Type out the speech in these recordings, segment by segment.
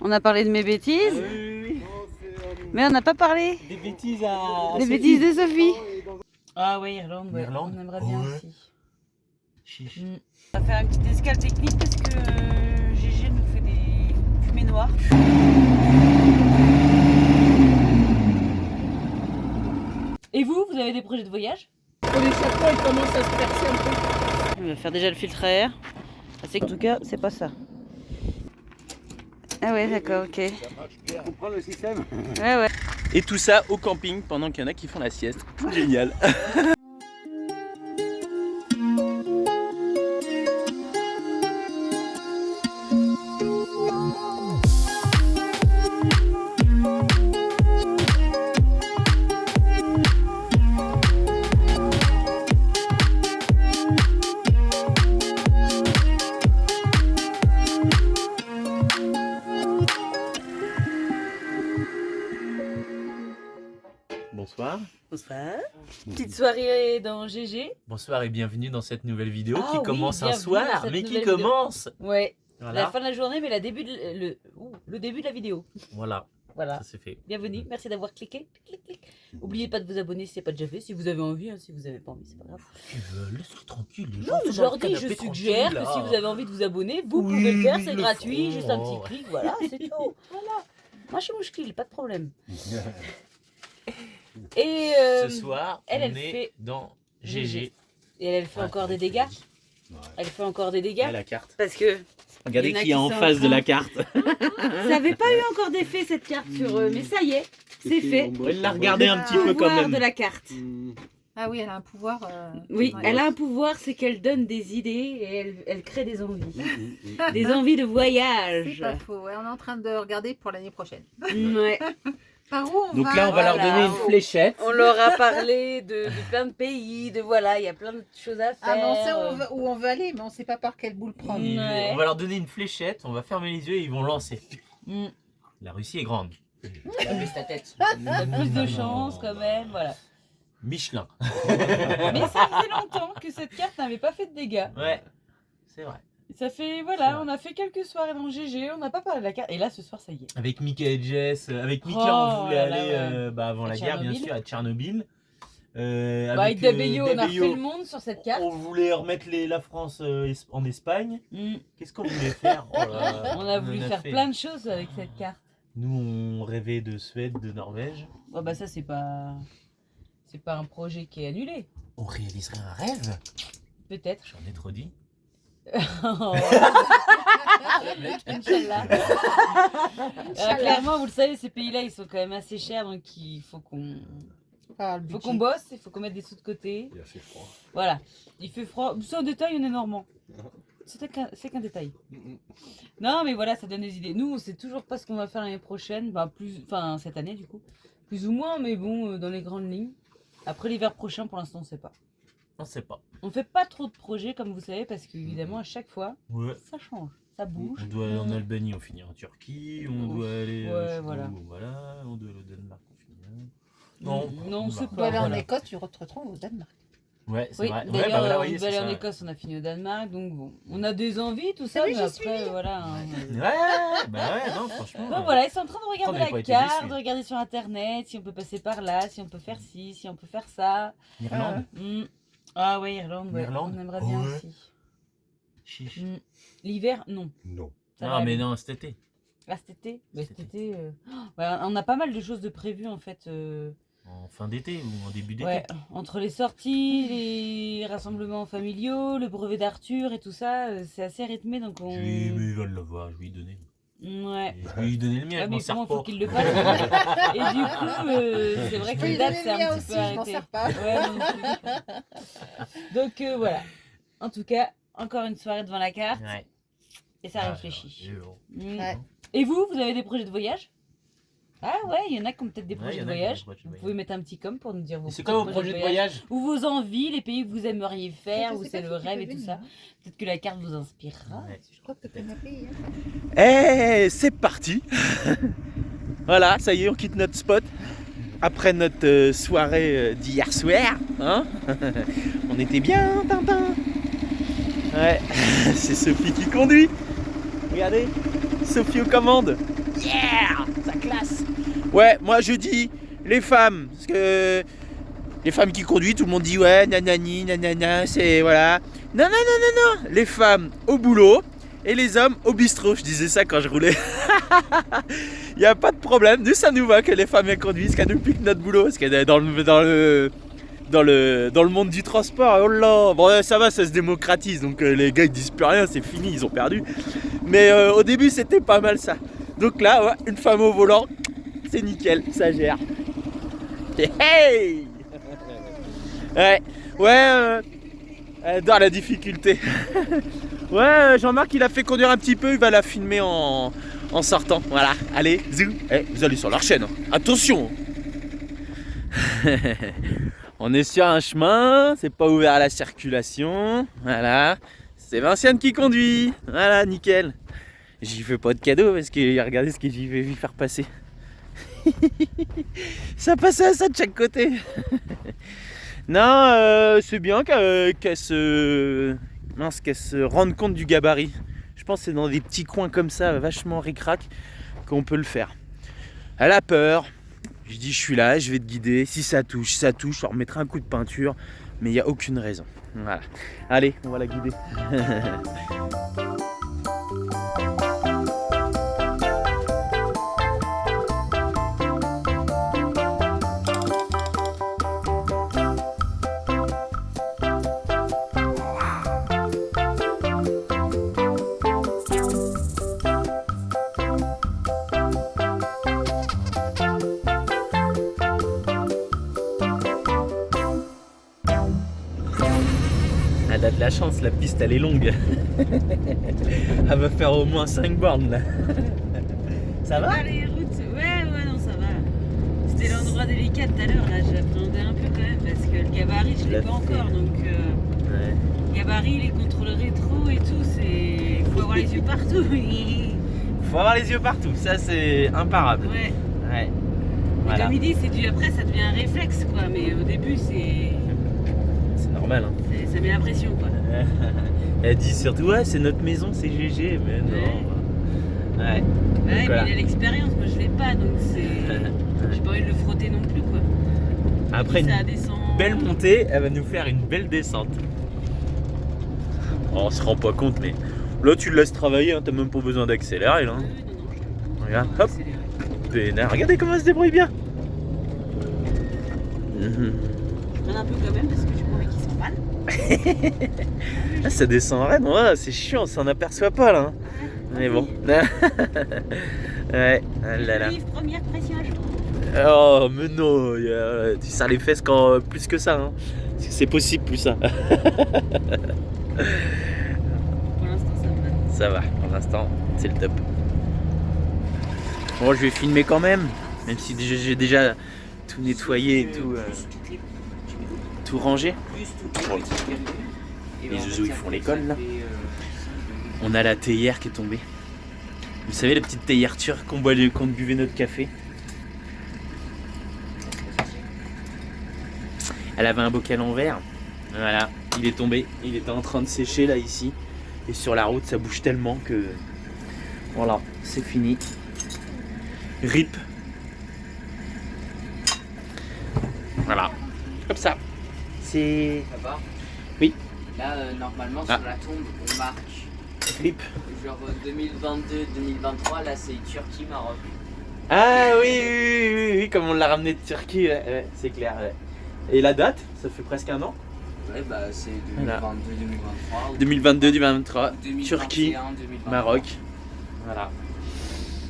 On a parlé de mes bêtises, Oui. mais on n'a pas parlé Des bêtises à des Sophie. bêtises de Sophie. Ah ouais, Irlande, ouais. Irlande. On aimerait bien Ouais. aussi. Chiche. On va faire une petite escale technique parce que Gégé nous fait des fumées noires. Et vous avez des projets de voyage? Les chapeaux, ils commencent à se percer un peu. On va faire déjà le filtre à air. En tout cas, c'est pas ça. Ah ouais, d'accord, ok. On comprend le système. Ouais. Et tout ça au camping pendant qu'il y en a qui font la sieste. Génial. Bonsoir. Bonsoir. Petite soirée dans Gégé. Bonsoir et bienvenue dans cette nouvelle vidéo Ah qui oui, commence un bienvenue soir, dans cette mais qui nouvelle vidéo. commence. Ouais. Voilà. La fin de la journée, mais le début de la vidéo. Voilà, Voilà. ça c'est fait. Bienvenue, merci d'avoir cliqué. Clic. N'oubliez pas de vous abonner si ce n'est pas déjà fait. Si vous avez envie, si vous n'avez pas envie, c'est pas grave. Tu veux, laisse-les tranquilles. Les Non, gens je sont leur dans le dis, je canapé suggère tranquille, que si là. vous avez envie de vous abonner, vous Oui, pouvez le faire, ils c'est le gratuit, font. juste un petit clic, voilà, c'est tout. Voilà. Moi, je suis mouchkil, pas de problème. Et Ce soir, elle on est fait dans GG. GG. Et elle fait encore des dégâts. Elle fait encore des dégâts. Et la carte. Parce que Regardez Il y en a qui est en qui sont face en de la train. carte. ça n'avait pas eu encore d'effet cette carte sur eux, mais ça y est, c'est fait. Elle l'a regardé un petit peu quand Pouvoir même. de la carte. Ah oui, elle a un pouvoir. Oui, ouais. elle a un pouvoir, c'est qu'elle donne des idées et elle crée des envies. Des envies de C'est voyage. pas faux. Ouais, on est en train de regarder pour l'année prochaine. Ouais. Par où on Donc va là, on va leur Voilà. donner une fléchette. On leur a parlé de plein de pays, de voilà, il y a plein de choses à faire. Ah non, on sait où on veut aller, mais on sait pas par quelle boule prendre. Ouais. On va leur donner une fléchette, on va fermer les yeux et ils vont lancer. Mm. La Russie est grande. Baisse ta tête. T'as plus de chance quand même, voilà. Michelin. Mais ça faisait longtemps que cette carte n'avait pas fait de dégâts. Ouais, c'est vrai. Ça fait, C'est voilà, vrai. on a fait quelques soirées dans GG, on n'a pas parlé de la carte. Et là, ce soir, ça y est. Avec Mika et Jess, avec Mika, Oh on voulait là là, aller ouais. avant À la guerre, bien Tchernobyl. sûr, à Tchernobyl. Avec Dabeyo, on a refait le monde sur cette carte. On voulait remettre la France en Espagne. Mm. Qu'est-ce qu'on voulait faire? Oh là, On a voulu faire fait. plein de choses avec cette carte. Nous, on rêvait de Suède, de Norvège. Bon, bah, ça, c'est pas un projet qui est annulé. On réaliserait un rêve. Peut-être. J'en ai trop dit. Oh. Inch'Allah. Clairement, vous le savez, ces pays-là, ils sont quand même assez chers, donc il faut qu'on bosse, il faut qu'on mette des sous de côté. Il a fait froid. Voilà. Il fait froid. C'est un détail, on est normand. C'est qu'un détail. Non, mais voilà, ça donne des idées. Nous, on sait toujours pas ce qu'on va faire l'année prochaine, enfin cette année du coup, plus ou moins, mais bon, dans les grandes lignes. Après l'hiver prochain, pour l'instant, on sait pas. On sait pas. On fait pas trop de projets, comme vous savez, parce qu'évidemment, à chaque fois, Ouais. ça change, ça bouge. On doit aller en Albanie, on finit en Turquie. On doit aller. Ouais, je sais voilà. où, voilà. On doit aller au Danemark, on finit. Non, Non, on bah, sait Tu dois aller en voilà. Écosse, tu te retrouves au Danemark. Ouais, c'est Oui, vrai. d'ailleurs, Ouais, bah voilà, on oui, devait c'est aller en ça. Écosse, on a fini au Danemark, donc bon, on a des envies, tout ça, oui, mais j'y suis après, allée. voilà. Hein. Ouais, bah ouais, non, franchement. Donc voilà, ils sont en train de regarder on n'a pas la été carte, déçus. de regarder sur internet, si on peut passer par là, si on peut faire ci, si on peut faire ça. Irlande. Ah ouais, Irlande, ouais. Irlande. On aimerait bien Ouais. aussi. Chiche. L'hiver, non. Non. Ça Non, va mais aller. non, cet été. Ah, cet été, Cet cet été, ouais, on a pas mal de choses de prévues en fait. En fin d'été ou en début d'été. Ouais, entre les sorties, les rassemblements familiaux, le brevet d'Arthur et tout ça, c'est assez rythmé donc on. Oui, mais il va l'avoir, je vais lui donner. Ouais. Je vais lui donner le mien, Ah, je mais m'en sers comment pas. faut qu'il le passe. Et du coup, c'est vrai que Je vais les lui dates, donner c'est le mien un petit aussi, peu je m'en arrêté. sers pas. Ouais, moi non plus. Donc voilà. En tout cas, encore une soirée devant la carte Ouais. et ça Ah, réfléchit. c'est bon. Ouais. Et vous avez des projets de voyage? Ah ouais, il y en a qui ont peut-être des Ouais, projets il y de en a qui ont voyage. des projets de Vous voyage. pouvez mettre un petit com pour nous dire vos Et c'est quoi vos projets de voyage? ou vos envies, les pays que vous aimeriez faire, Je où sais c'est pas le si tu rêve peux et tout venir, ça. hein. Peut-être que la carte vous inspirera. Ouais. Je crois que tu peux m'appeler. Eh, c'est parti. Voilà, ça y est, on quitte notre spot. Après notre soirée d'hier soir, hein. On était bien, Tintin. Ouais, c'est Sophie qui conduit. Regardez, Sophie aux commandes. Yeah, ça classe. Ouais, moi je dis les femmes, parce que les femmes qui conduisent, tout le monde dit ouais, nanani, nanana, c'est voilà. Non, non, non, non, non, les femmes au boulot et les hommes au bistrot. Je disais ça quand je roulais. Il n'y a pas de problème, nous ça nous va que les femmes elles conduisent, qu'elles nous piquent notre boulot, parce que dans le monde du transport, oh là, bon ça va, ça se démocratise, donc les gars ils disent plus rien, c'est fini, ils ont perdu. Mais au début c'était pas mal ça. Donc là, ouais, une femme au volant, c'est nickel, ça gère. Hey ouais, dans la difficulté. Ouais, Jean-Marc il a fait conduire un petit peu, il va la filmer en sortant. Voilà, allez, zou. Vous allez sur leur chaîne, hein. Attention. On est sur un chemin, c'est pas ouvert à la circulation. Voilà, c'est Vinciane qui conduit. Voilà, nickel. J'y fais pas de cadeau parce que regardez ce que j'y vais lui faire passer. Ça passe à ça de chaque côté. Non, c'est bien qu'elle se rende compte du gabarit. Je pense que c'est dans des petits coins comme ça, vachement ric-rac, qu'on peut le faire. Elle a peur. Je dis je suis là, je vais te guider. Si ça touche, je leur remettrai un coup de peinture. Mais il n'y a aucune raison. Voilà. Allez, on va la guider. Elle a de la chance, la piste elle est longue. Elle va faire au moins 5 bornes là. Ça va? Les routes, ouais, non, ça va. C'était l'endroit délicat tout à l'heure, là, j'appréhendais un peu quand même, parce que le gabarit, je l'ai pas encore, donc Ouais. gabarit, les contrôles rétro et tout, c'est... Faut avoir les yeux partout. Faut avoir les yeux partout, ça c'est imparable. Ouais. Ouais. Et Voilà. comme il dit, c'est du après, ça devient un réflexe, quoi, mais au début, C'est normal, hein. ça met la pression, quoi. Elle dit surtout ouais c'est notre maison, c'est GG, mais non. Ouais. Ouais, Donc, voilà. mais il a l'expérience, moi je l'ai pas, donc c'est... J'ai pas envie de le frotter non plus, quoi. Après ça une descend... belle montée, elle va nous faire une belle descente. Oh, on se rend pas compte, mais là tu le laisses travailler, hein, t'as même pas besoin d'accélérer là. Oui, non, Regarde, je hop, accéléré. pénard. Regardez comment elle se débrouille bien. Je freine un peu quand même parce que j'ai pas envie qu'ils s'en mal. Ah, ça descend en raide, ouais, c'est chiant, on s'en aperçoit pas là. Hein. Mais bon. Ouais, ah là là. Livre, première pression à jour. Oh, mais non, tu sers les fesses quand plus que ça. Hein. C'est possible plus ça. Pour l'instant, ça va. Ça va, pour l'instant, c'est le top. Bon, je vais filmer quand même si j'ai déjà tout nettoyé et tout rangé. Bon. Les zouzous, ils font l'école là. On a la théière qui est tombée. Vous savez, la petite théière turque qu'on buvait notre café. Elle avait un bocal en verre. Voilà, il est tombé. Il était en train de sécher là ici. Et sur la route, ça bouge tellement que... Voilà, c'est fini. RIP. Voilà, comme ça. C'est... Ça va? Oui. Là, normalement, Ah. sur la tombe, on marque RIP. genre 2022-2023. Là, c'est Turquie, Maroc. Ah oui, comme on l'a ramené de Turquie, ouais, c'est clair. Ouais. Et la date, ça fait presque un an. Ouais, bah, c'est Voilà. 2022-2023. 2022-2023, 2021, Turquie, 2023. Maroc. Voilà.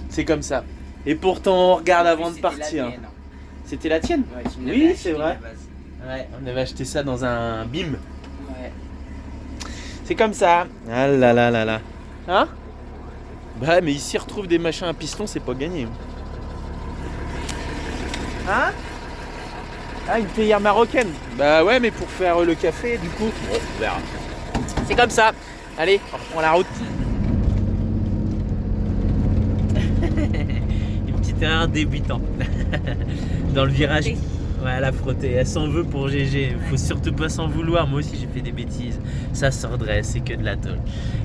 C'est comme ça. Et pourtant, on regarde avant de C'était la partir. mienne, hein. C'était la tienne? Ouais, tu me Oui, l'avais c'est acheté vrai. à la base. Ouais, on avait acheté ça dans un BIM. Ouais. C'est comme ça. Ah là là là là. Hein? Bah, mais ici, retrouve des machins à piston, c'est pas gagné. Hein? Ah, une théière marocaine. Bah ouais, mais pour faire le café, du coup. Bon, on verra. C'est comme ça. Allez, on reprend la route. Une petite erreur débutant. Dans le virage. Voilà, frotter. Elle s'en veut pour GG. Faut surtout pas s'en vouloir. Moi aussi, j'ai fait des bêtises. Ça se redresse, c'est que de la tôle.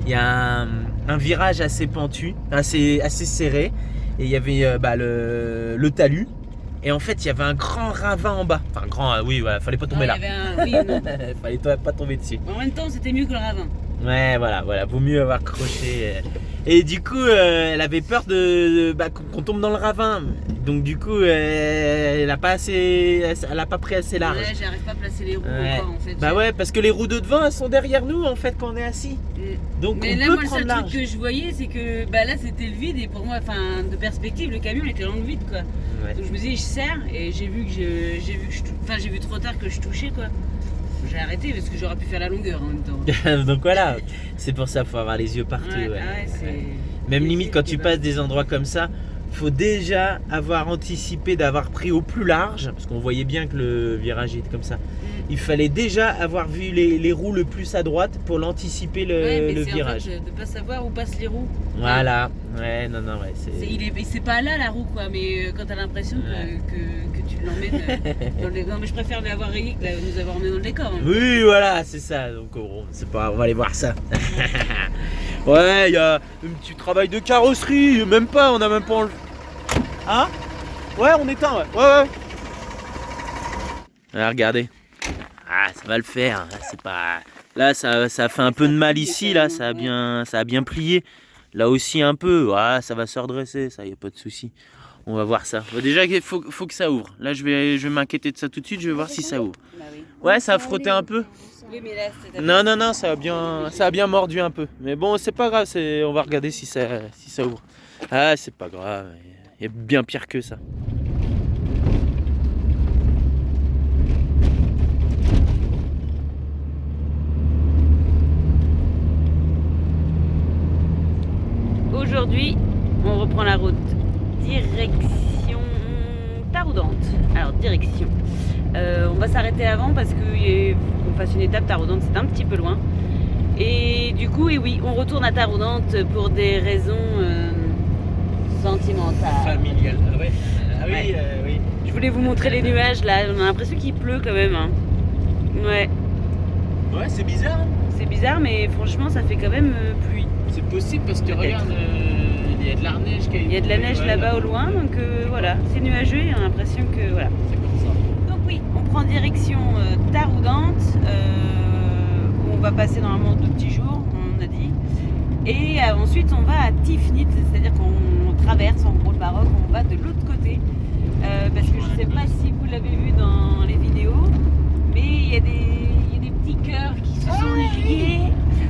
Il y a un virage assez pentu, assez serré. et il y avait le talus. Et en fait, il y avait un grand ravin en bas. Enfin, grand, oui, voilà, fallait pas tomber Ah, là. il y avait un... oui, non. Fallait pas tomber dessus. En même temps, c'était mieux que le ravin. Ouais, voilà, vaut mieux avoir croché. Et du coup, elle avait peur qu'on tombe dans le ravin. Donc du coup, elle a pas pris assez large. Ouais, j'arrive pas à placer les roues Ouais. encore en fait. Bah ouais, parce que les roues de devant, elles sont derrière nous en fait quand on est assis. Donc Mais on là, peut moi, le prendre seul large. truc que je voyais, c'est que bah, là, c'était le vide. Et pour moi, enfin, de perspective, le camion était dans le vide, quoi. Ouais. Donc je me dis, je serre. Et j'ai vu trop tard que je touchais, quoi. J'ai arrêté parce que j'aurais pu faire la longueur en même temps. Donc voilà, c'est pour ça, faut avoir les yeux partout. Ouais, ouais. ah ouais, c'est... Même c'est- limite c'est quand tu débat. passes des endroits comme ça, faut déjà avoir anticipé d'avoir pris au plus large, parce qu'on voyait bien que le virage était comme ça. Il fallait déjà avoir vu les roues le plus à droite pour l'anticiper Ouais, mais le c'est virage. en fait de pas savoir où passent les roues. Voilà, ouais, non, ouais. C'est pas là la roue, quoi. Mais quand t'as l'impression Ouais. que tu l'emmènes dans le... Non, mais je préfère l'avoir rayé que nous avoir emmené dans le décor. Hein. Oui, voilà, c'est ça. Donc bon, c'est pas, on va aller voir ça. Ouais, il y a un petit travail de carrosserie, même pas, on a même pas enlevé. Hein? Ouais, on éteint, ouais. Ah, regardez. Ah, ça va le faire. Là, c'est pas. Là, ça a fait un peu de mal ici, là, ça a bien plié. Là aussi un peu. Ouais, ça va se redresser, ça, y a pas de souci. On va voir ça. Déjà, il faut que ça ouvre. Là, je vais m'inquiéter de ça tout de suite. Je vais voir si ça ouvre. Bah oui. Ouais, ça a frotté un peu. Oui, mais là, c'était... Non, ça a bien mordu un peu. Mais bon, c'est pas grave, on va regarder si ça ouvre. Ah, c'est pas grave, il y a bien pire que ça. Aujourd'hui, on reprend la route direction Taroudante. Alors, direction. On va s'arrêter avant parce qu'on fasse une étape Taroudante, c'est un petit peu loin. Et du coup, et oui, on retourne à Taroudante pour des raisons sentimentales. Familial, ah ouais. Ah oui, Ouais. oui. Je voulais vous montrer les nuages là, on a l'impression qu'il pleut quand même. Hein. Ouais, Ouais, c'est bizarre. Hein. c'est bizarre, mais franchement, ça fait quand même pluie. C'est possible parce que Peut-être. regarde, il y a de la neige qui a Il y a de la neige là-bas au loin, donc voilà, c'est nuageux et on a l'impression que voilà. C'est comme ça. Donc oui, on prend direction Taroudante, où on va passer normalement 2 petits jours, on a dit. Et ensuite on va à Tifnit, c'est-à-dire qu'on traverse en gros le Maroc, on va de l'autre côté. Parce que je ne sais pas si vous l'avez vu dans les vidéos, mais il y a des petits cœurs qui se sont liés.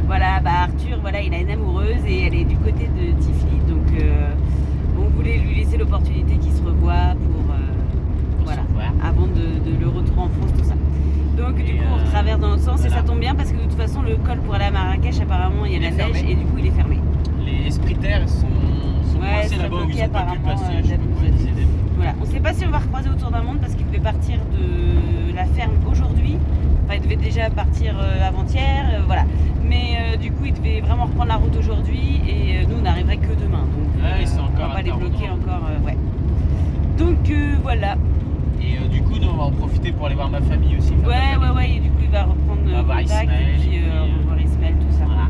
Voilà, bah Arthur, voilà, il a une amoureuse et elle est du côté de Tifnit, donc on voulait lui laisser l'opportunité qu'il se revoie pour voilà, avant de le retour en France, tout ça. Donc du coup on traverse dans l'autre sens voilà. et ça tombe bien parce que de toute façon le col pour aller à Marrakech apparemment il y a Il la est fermé. neige et du coup il est fermé. Les sprinters sont Ouais, coincés c'est là-bas où ils bloqué ont pas pu le apparemment, passer. Je sais pas comment ils disaient. Voilà, on ne sait pas si on va recroiser autour d'un monde parce qu'il devait partir de la ferme aujourd'hui. Enfin, il devait déjà partir avant-hier, voilà. Mais du coup, il devait vraiment reprendre la route aujourd'hui et nous, on n'arriverait que demain. Donc, Ouais, ils sont encore on va à pas les Taroudante. bloquer encore, ouais. Donc voilà. Et du coup, nous, on va en profiter pour aller voir ma famille aussi. Ouais. Et du coup, il va reprendre On va voir contact Ismaël, et puis et puis, revoir Ismaël, tout ça. Voilà.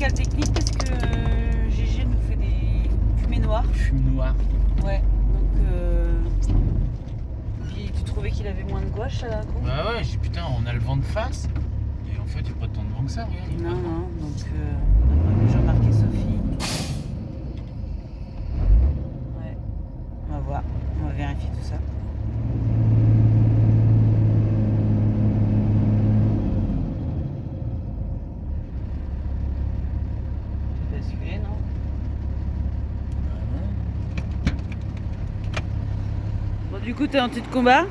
escale technique parce que GG nous fait des fumées noires. Fume noir. Ouais, donc puis tu trouvais qu'il avait moins de gouache à la con? Bah ouais, j'ai dit putain, on a le vent de face. Et en fait, il n'y a pas tant de vent que ça, regarde. Non, non, donc j'ai remarqué Sophie. Ouais, on va voir, on va vérifier tout ça. Tu peux basculer, non? Bon, du coup, t'es en titre de combat?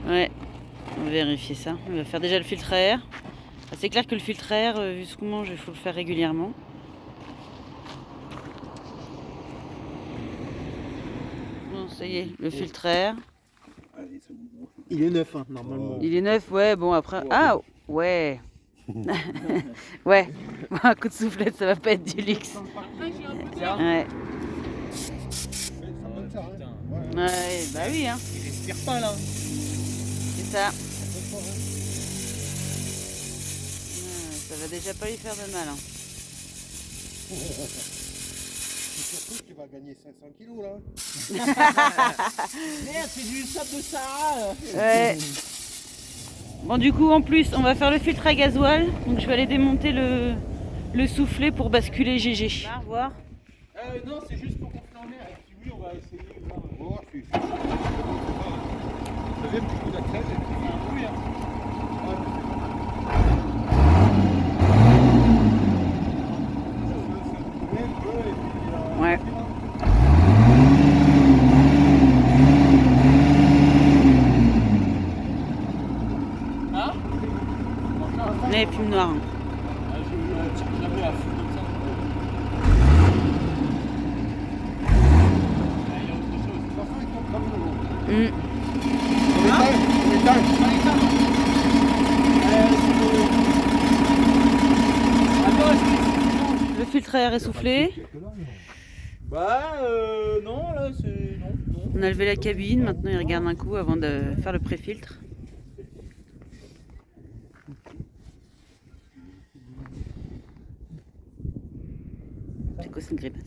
Ouais, on va vérifier ça. On va faire déjà le filtre à air. Ah, c'est clair que le filtre à air, vu ce qu'on mange, il faut le faire régulièrement. Bon, ça y est, le filtre à air. Il est neuf, hein, normalement. Il est neuf, ouais, bon après... Ah, ouais. Ouais, bon, un coup de soufflette, ça va pas être du luxe. Ouais. Ouais, bah oui, hein. Il respire pas là. C'est ça. Ça va déjà pas lui faire de mal. Hein. Surtout que tu vas gagner 500 kilos là. Merde, c'est du sable de Sahara. Ouais. Bon, du coup, en plus, on va faire le filtre à gasoil. Donc, je vais aller démonter le soufflet pour basculer GG. Au revoir. Non, c'est juste pour gonfler en l'air. Et puis oui, on va essayer de faire. On va voir, je suis. Deuxième petit coup d'accès. Oui, hein. Ouais. Hein? Les fumes noires. Je tire jamais à fond comme ça. Il y a autre chose. De toute façon, il tombe comme le long. Mm. On éteint. Le filtre à air est soufflé. Bah, non, là, c'est. Non, non. On a levé la cabine. Maintenant, il regarde un coup avant de faire le pré-filtre. C'est quoi cette grimace?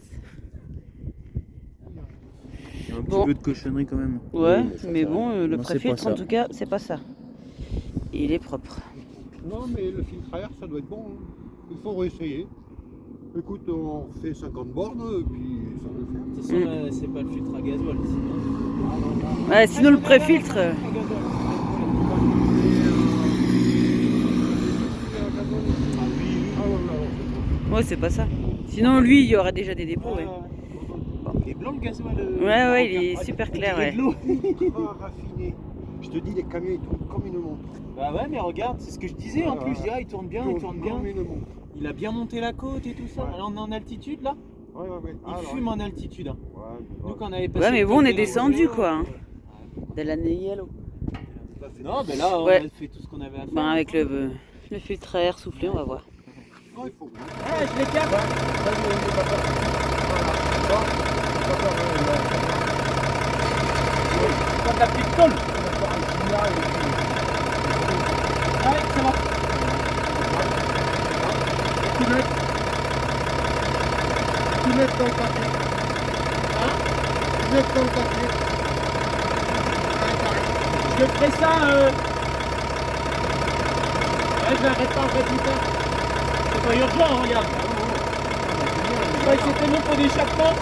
Il y a un Bon. petit peu de cochonnerie quand même. Ouais, mais bon, le Non, c'est pré-filtre, pas en ça. tout cas, c'est pas ça. Il est propre. Non, mais le filtre à air, ça doit être bon. Hein. Il faut réessayer. Écoute, on fait 50 bornes, puis ça va le faire. De toute façon, c'est pas le filtre à gasoil. Ouais, sinon, le pré-filtre. Ah, Ouais, c'est pas ça. Sinon, lui, il y aurait déjà des dépôts. Ouais, Il est blanc le gasoil. ouais, il est super clair. Ouais. ultra raffiné. Je te dis, les camions, ils tournent comme une montre. Bah ouais, mais regarde, c'est ce que je disais en plus. Je dirais, il tourne bien, il tourne bien. Comme une montre. Il a bien monté la côte et tout ça. Ouais. Alors on est en altitude là. Ouais. Il fume en altitude. Hein. Ouais, Nous, quand on avait passé. Ouais, mais le bon, on top est de la descendu, voiture, quoi. Hein. De l'année yellow. Non, mais là, on Ouais. a fait tout ce qu'on avait à faire. Ben, avec le filtre à air soufflé, on va voir. Non, il faut. Ouais, je l'écarte. Pas de la petite colle. Ouais, ça va. Tu mets dans le papier. Hein? Tu mets dans le papier. Je ferai ça. Ouais, je l'arrête pas en fait tout ça. C'est pas urgent, hein, regarde. Je croyais que c'était bon pour l'échappement.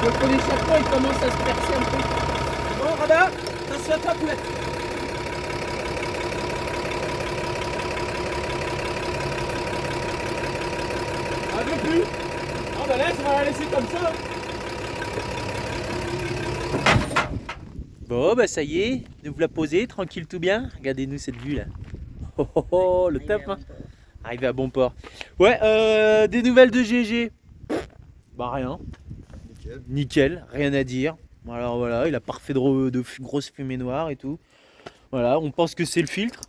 Le pot d'échappement, il commence à se percer un peu. Bon, Rada, attention à ta poulette. Un peu plus. Ah bah là, on va la laisser comme ça. Bon, bah ça y est, nous voilà posés, tranquille tout bien. Regardez-nous cette vue là. Oh, oh, oh, le top, hein. Arrivé à bon port. Ouais, des nouvelles de GG. Bah rien. Nickel, rien à dire. Alors voilà, il a pas refait de grosses fumées noires et tout. Voilà, on pense que c'est le filtre.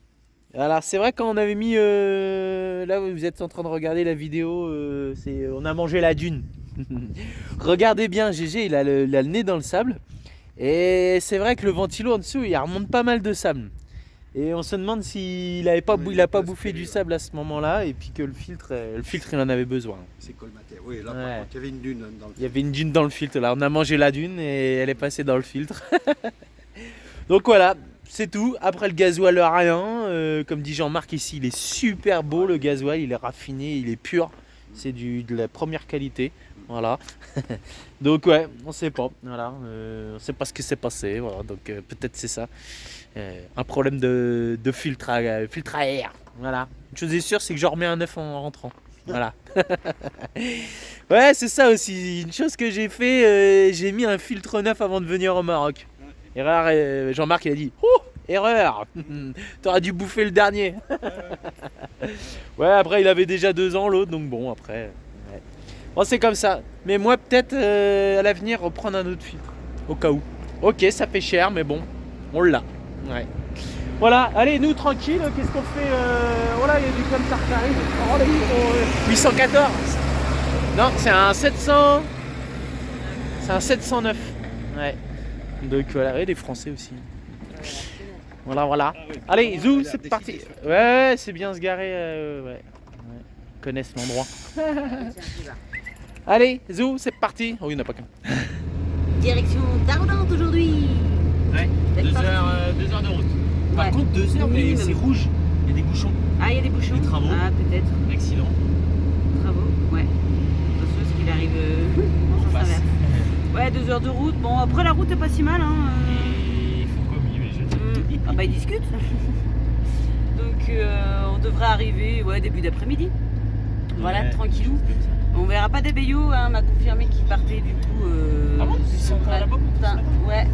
Alors c'est vrai quand on avait mis, là vous êtes en train de regarder la vidéo, on a mangé la dune. Regardez bien, GG il a le nez dans le sable. Et c'est vrai que le ventilo en dessous il remonte pas mal de sable. Et on se demande s'il a pas Ouais, il a pas bouffé du aspiré, sable à ce moment-là et puis que le filtre il en avait besoin. C'est colmaté. Oui, là, Ouais. par contre, il y avait une dune dans le Il y avait une dune dans le filtre là. On a mangé la dune et elle est passée dans le filtre. Donc voilà, c'est tout. Après le gasoil, rien. Comme dit Jean-Marc ici, il est super beau le gasoil. Il est raffiné, il est pur. C'est de la première qualité. Voilà. Donc ouais, on sait pas. Voilà. On sait pas ce qui s'est passé. Voilà. Donc peut-être c'est ça. Un problème de filtre à air. Voilà. Une chose est sûre, c'est que je remets un neuf en rentrant. Voilà. Ouais, c'est ça aussi. Une chose que j'ai fait, j'ai mis un filtre neuf avant de venir au Maroc. Erreur, Jean-Marc il a dit oh, erreur. T'aurais dû bouffer le dernier. Ouais, après il avait déjà 2 ans l'autre, donc bon, après. Ouais. Bon, c'est comme ça. Mais moi, peut-être à l'avenir, reprendre un autre filtre. Au cas où. Ok, ça fait cher, mais bon, on l'a. Ouais. Voilà, allez, nous tranquille, qu'est-ce qu'on fait Oh là, il y a du camtar qui arrive. Oh là, 814. Non, c'est un 700. C'est un 709. Ouais. Donc voilà, et des Français aussi. Voilà, voilà. Allez, Zou, c'est parti. Ouais, c'est bien se garer. Ouais. Ils connaissent l'endroit. Allez, Zou, c'est parti. Oh, il n'y en a pas qu'un. Direction Taroudante aujourd'hui. Ouais, C'est 2 parti. heures de route. Par Ouais. contre, 2 heures, mais Minimum. c'est rouge. Il y a des bouchons. Ah, il y a des bouchons. Des travaux. Ah, peut-être. Accident. Travaux, ouais. Attention, parce qu'il arrive en sens inverse. Ouais, 2 heures de route. Bon, après, la route est pas si mal. Hein. Et il faut commis, mais je Ah, bah, ils discutent. Donc, on devrait arriver début d'après-midi. Voilà, Ouais, tranquillou. quelque chose comme ça. On verra pas des Bayou, hein, on m'a confirmé qu'il partait du coup. Ah bon, ils sont encore là-bas pour tout ça? Ouais.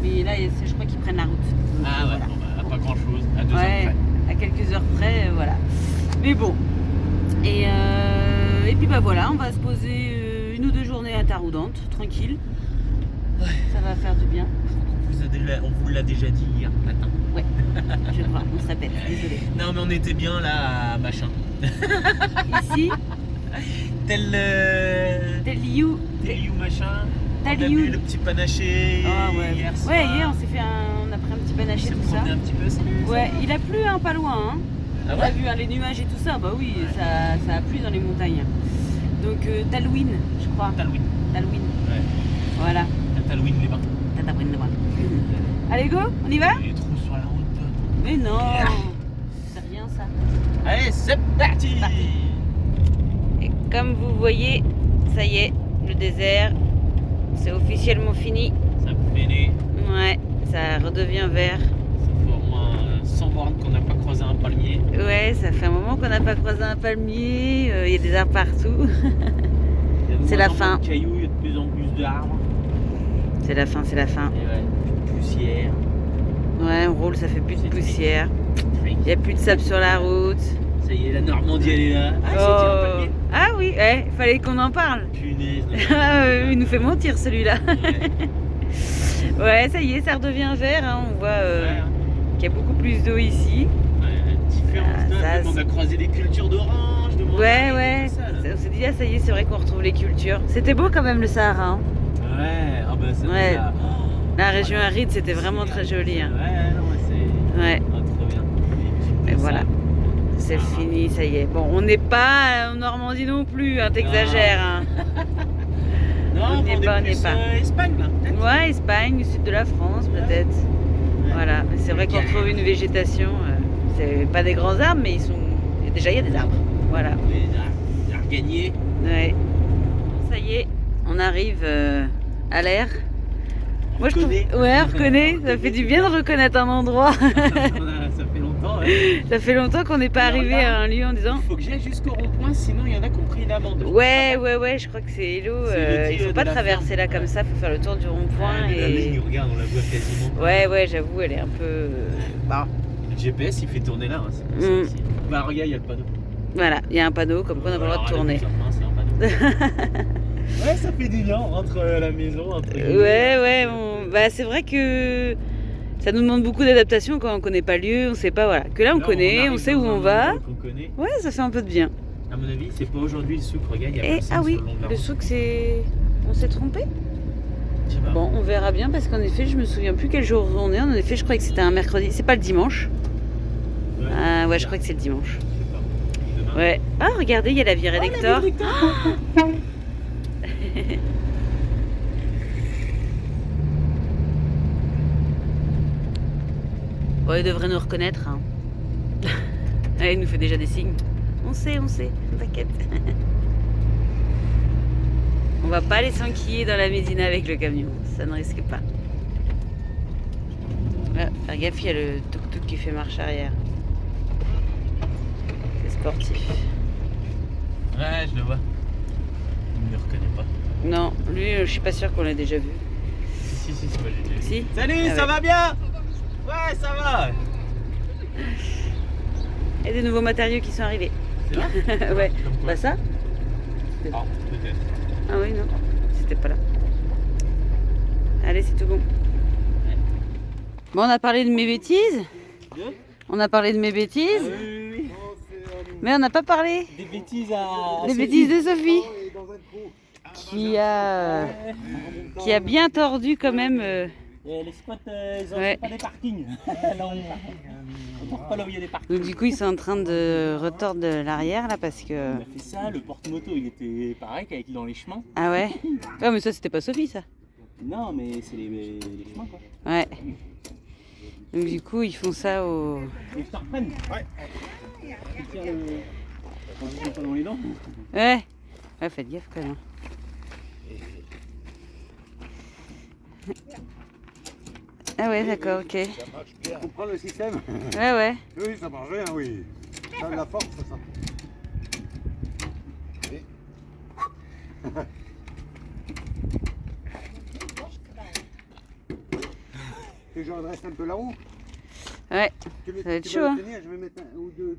Mais là, je crois qu'ils prennent la route. Donc, Ah ouais, voilà. bon, bah, pas grand chose. À 2 heures Ouais, près. à quelques heures près, voilà. Mais bon. Et puis bah voilà, on va se poser 1 ou 2 journées à Taroudante, tranquille. Ça va faire du bien. On vous l'a déjà dit hier matin. Je crois, on se répète, désolé. Non, mais on était bien là à machin. Ici, Tel Teliou. Teliou machin. On a Taliou. bu le petit panaché Ah ouais. hier soir. Ouais, hier on a pris un petit On panaché, s'est tout ça. promené un petit peu, salut. Ouais, il a plu pas loin. Hein. Ah On a ouais? vu les nuages et tout ça, bah oui, ça a plu dans les montagnes. Donc Talouine, je crois. Talouine. Talouine. Ouais. Voilà. Talouine les bains. Talouine, voilà. Allez, go, on y va? Il est trop sur la route. Mais non, c'est rien ça. Allez, c'est parti. Et comme vous voyez, ça y est, le désert, c'est officiellement fini. Ça finit. Ouais, ça redevient vert. Ça fait au moins 100 bornes qu'on n'a pas croisé un palmier. Ouais, ça fait un moment qu'on n'a pas croisé un palmier, il y a des arbres partout. Il y a de C'est moins la en fin. moins de cailloux, il y a de plus en plus d'arbres. C'est la fin, c'est la fin. Et ouais, plus de poussière. Ouais, on roule, ça fait plus de C'est poussière. Il n'y a plus de sable sur la route. Ça y est, la Normandie elle est là. Ah, c'est un palmier. Ah oui, il fallait qu'on en parle. Punaise. Il nous fait mentir celui-là. Ouais. Ouais, ça y est, ça redevient vert. Hein. On voit Ouais. qu'il y a beaucoup plus d'eau ici. Ouais, différence Ah, de- ça, on a croisé des cultures d'orange, de Ouais, mandarine, ouais. tout ça, là. On s'est dit, ah, ça y est, c'est vrai qu'on retrouve les cultures. C'était beau quand même le Sahara. Hein. Ouais, ah bah ça Ouais. fait la... La région aride, c'était vraiment très joli. Hein. Ouais, non, c'est Ouais, trop bien. et voilà. C'est Ah. fini, ça y est. Bon, on n'est pas en Normandie non plus, hein, t'exagères. Hein. Non, On n'y est mais pas, on n'y est plus, pas. Espagne là. peut-être. Ouais, Espagne, sud de la France peut-être. Voilà, mais c'est vrai qu'on retrouve une végétation. C'est pas des grands arbres, mais déjà il y a des arbres. Voilà. On a regagné. Ouais. Ça y est, on arrive à l'air. Moi je trouve. reconnaît. Ouais, on reconnaît. Ça fait du bien de reconnaître un endroit. Ça fait longtemps. Ouais. Ça fait longtemps qu'on n'est pas Alors arrivé là, à un lieu en disant. Il faut que j'aille jusqu'au rond-point, sinon il y en a qui ont pris une amende. Ouais, je crois que c'est Hello. C'est le Ils petit, faut de pas la traverser ferme. là comme Ouais. ça, faut faire le tour du rond-point. La ligne, Et... regarde, on la voit quasiment. Ouais, j'avoue, elle est un peu. Bah, Le GPS il fait tourner là, hein, c'est pour ça Mm. aussi. Bah regarde, il y a le panneau. voilà, il y a un panneau comme quoi on n'a pas le droit de tourner. C'est un panneau. Ouais, ça fait du bien entre la maison, entre Bah, c'est vrai que ça nous demande beaucoup d'adaptation quand on connaît pas le lieu, on sait pas, voilà. Que là on connaît, on sait où on va. On connaît. Ouais, ça fait un peu de bien. À mon avis, c'est pas aujourd'hui le souk, regarde, il y a Et personne ah oui, sur le long de la le route. souk c'est. On s'est trompé? Je sais pas. Bon, on verra bien parce qu'en effet, je me souviens plus quel jour on est. En effet, je croyais que c'était un mercredi. C'est pas le dimanche. Ah ouais, je crois que c'est le dimanche. Ouais. Ah, regardez, il y a la virée d'Hector. Bon, il devrait nous reconnaître. Hein. Ouais, il nous fait déjà des signes. On sait, t'inquiète. On va pas aller s'enquiller dans la Médina avec le camion, ça ne risque pas. Là, faire gaffe, il y a le tuk-tuk qui fait marche arrière. C'est sportif. Ouais, je le vois. Il ne me reconnaît pas. Non, lui, je suis pas sûre qu'on l'a déjà vu. Si, c'est pas j'ai Si. Salut, Ah ça ouais. va bien? Ouais, ça va. Et des nouveaux matériaux qui sont arrivés. C'est là? Ouais. Comme quoi? Bah ça? Ah, peut-être. Ah oui, non. C'était pas là. Allez, c'est tout bon. Bon, on a parlé de mes bêtises. On a parlé de mes bêtises. Oui. Mais on n'a pas parlé Des bêtises à des bêtises de Sophie. Qui a bien tordu quand même. Les spots, ils ont Ouais. pas des parkings. Là, on dort pas là où il y a des parkings. Donc du coup, ils sont en train de retordre de l'arrière là parce que. On a fait ça, le porte-moto il était pareil qu'avec dans les chemins. Ah ouais. Ouais, mais ça c'était pas Sophie ça. Non, mais c'est les chemins quoi. Ouais. Donc du coup, ils font ça au. Et je te reprenne. Ouais. Tu tires le. Quand tu pas dans les dents. Ouais. Ouais, faites gaffe quand même. Ah ouais, d'accord, ok. Ça marche bien. Tu comprends le système? Ouais, ouais. Oui, ça marche bien, oui. Ça a de la force, ça. Et- Et je redresse un peu là-haut. Ouais. Tu va être tu chaud, vas hein. le tenir, je vais mettre un ou deux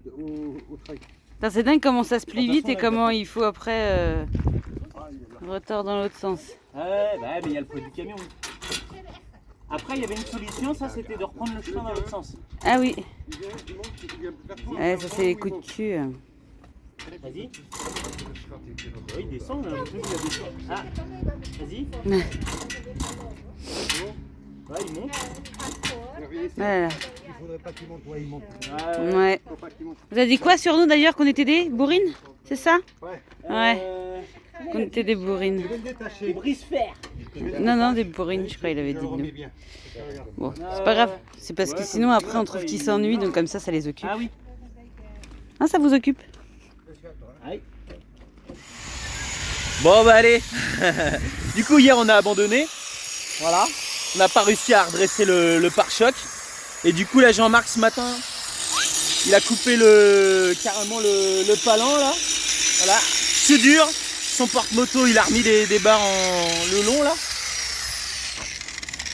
au trait. Putain, c'est dingue comment ça se plie De toute vite façon, et là, comment il faut après Ah, il est là. retordre dans l'autre sens. Ouais, bah mais il y a le poids du camion. Après, il y avait une solution, ça c'était de reprendre le chemin dans l'autre sens. Ah oui. Tu viens, tu montes, tu viens plus faire Ouais, ça c'est les coups de cul. Vas-y. Oui, il descend là. Je sais qu'il a descendu. Ah, vas-y. Ouais, il monte. Voilà. Il faudrait pas qu'il monte, ouais, il monte. Ouais. Faut pas qu'il monte. Vous avez dit quoi sur nous d'ailleurs qu'on était des bourrines? C'est ça? Ouais. Ouais. Qu'on était des bourrines. Je vais le détacher. Les brise-fer. Non, non, des bourrines, je crois qu'il avait dit Je le de remets nous. bien. Regarde. Bon, c'est pas grave. C'est parce que sinon après on trouve qu'ils s'ennuient, donc comme ça les occupe. Ah oui. Ah, ça vous occupe? Allez. Bon bah allez. Du coup hier on a abandonné. Voilà. On n'a pas réussi à redresser le pare-choc. Et du coup là Jean-Marc ce matin, il a coupé carrément le palan là. Voilà. C'est dur. Son porte-moto il a remis des barres le long là.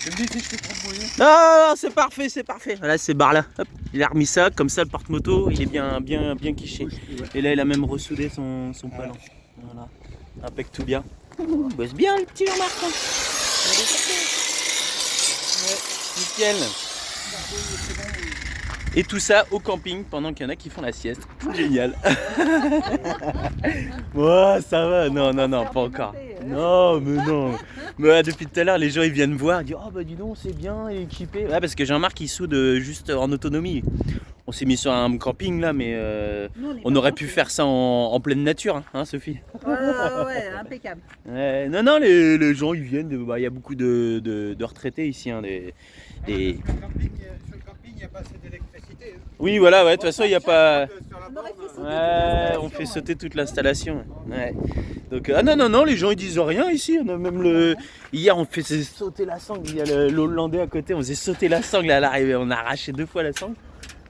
Je me dis si je fais trop de bruit. Non, c'est parfait, c'est parfait. Voilà ces barres là. Hop. Il a remis ça, comme ça le porte-moto il est bien quiché. Et là il a même ressoudé son palan. Voilà. Impec tout bien. Il bosse bien le petit Jean-Marc. Hein. Ouais, nickel. Et tout ça au camping pendant qu'il y en a qui font la sieste. Génial. Ouais, ça va. Non, pas encore. Non, mais non. Mais ouais, depuis tout à l'heure, les gens ils viennent voir, ils disent oh bah dis donc, c'est bien, il est équipé. Ouais, parce que Jean-Marc il soude juste en autonomie. On s'est mis sur un camping là, mais on aurait pu faire ça en pleine nature, hein, Sophie? Ouais, impeccable. Ouais, non, les gens ils viennent, il y a beaucoup de retraités ici. Hein, Sur le camping, il n'y a pas assez d'électricité. Hein. Oui, voilà, ouais, de toute façon, il n'y a pas. Sur la On aurait borne, fait sauter Ouais, on fait sauter toute l'installation. Ouais. Donc, ah non, les gens ils disent rien ici. On a même Hier, on faisait sauter la sangle. Il y a l'Hollandais à côté, on faisait sauter la sangle à l'arrivée. On a arraché 2 fois la sangle.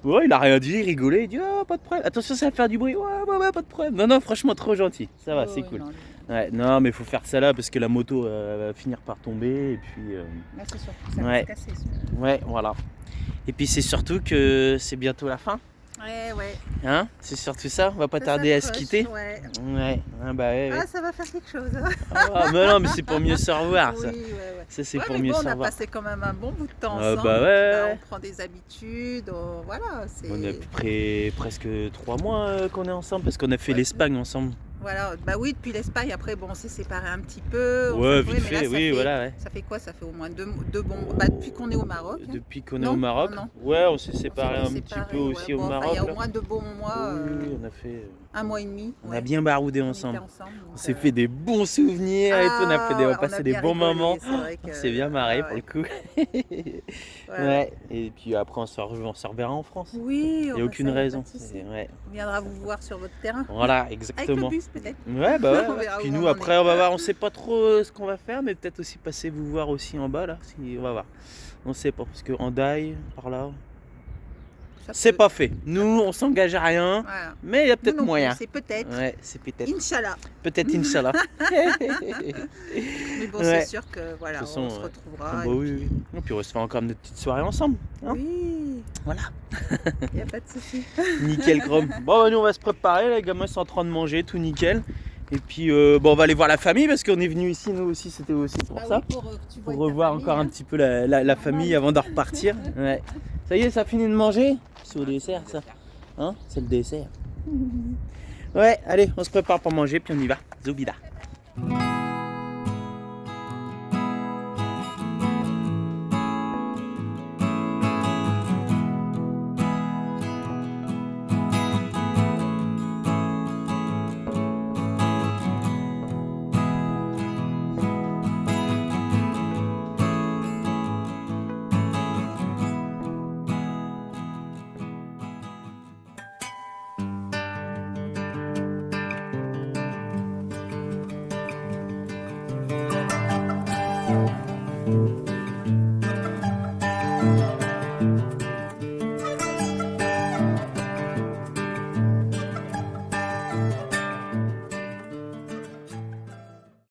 Ouais, il a rien dit, il rigolait. Il dit oh, pas de problème. Attention, ça va faire du bruit. Ouais, pas de problème. Non, franchement, trop gentil. Ça va, c'est cool. Ouais, non, mais il faut faire ça là parce que la moto va finir par tomber. Et puis. Là, c'est surtout ça Ouais. va se casser. Ouais, voilà. Et puis c'est surtout que c'est bientôt la fin. Ouais. Hein? C'est surtout ça, on va pas Ça tarder à se s'approche, quitter. Ouais. Ouais, ah bah ouais. Ah, ça va faire quelque chose. Ah, mais non, mais c'est pour mieux se revoir ça. Oui, ouais. Ça c'est Ouais, pour mais mieux bon, se on a revoir. passé quand même un bon bout de temps Ah, ensemble. bah ouais. Là, on prend des habitudes. Voilà, c'est. On a à peu près presque 3 mois qu'on est ensemble parce qu'on a fait Ouais. l'Espagne ensemble. Voilà, bah oui, depuis l'Espagne, après, bon, on s'est séparés un petit peu. on Ouais, s'est vite retrouvés, mais là, fait, ça oui, fait- voilà, ouais. Ça fait quoi? Ça fait au moins deux bons. Bah, depuis qu'on est au Maroc. Hein. Depuis qu'on est Non, au Maroc. non. Ouais, on s'est On séparés un s'était petit séparés, peu aussi au bon, enfin, Maroc. il y a là. au moins 2 bons mois, Oui, on a fait. 1 mois et demi. On ouais. a bien baroudé On ensemble. était ensemble. On donc, s'est fait des bons souvenirs et tout. On a on a passé des bien bons rigolé, moments. c'est vrai On que- s'est bien marré pour le coup. ouais. Ouais. Et puis après, on se reverra en France. Oui, Il n'y a aucune raison. C'est- Ouais. On viendra vous voir sur votre terrain. Voilà, Avec le exactement. bus peut-être. Ouais, bah ouais. On verra Puis où nous, on en après, est. on va voir. On sait pas trop ce qu'on va faire, mais peut-être aussi passer vous voir aussi en bas là. On va voir. On sait pas parce que Hendaye, par là, Ça c'est peut- pas fait. Nous, on s'engage à rien, Voilà. mais il y a Nous peut-être non plus, moyen. C'est peut-être. Ouais, c'est peut-être. Inch'Allah. Peut-être Inch'Allah. Mais bon, Ouais. c'est sûr que voilà, De toute façon, on se ouais. retrouvera. Bah et oui, puis- oui. Et puis on va se faire encore notre petite soirée ensemble. Hein. Oui, Voilà. il n'y a pas de souci. Nickel chrome. Bon, bah, nous on va se préparer. Les gamins sont en train de manger, tout nickel. Et puis bon, on va aller voir la famille parce qu'on est venu ici, nous aussi, c'était aussi pour ça. Pour revoir encore un petit peu la famille avant de repartir. Ouais. Ça y est, ça finit de manger. C'est au dessert ça. Hein? C'est le dessert. Ouais, allez, on se prépare pour manger puis on y va. Zoubida.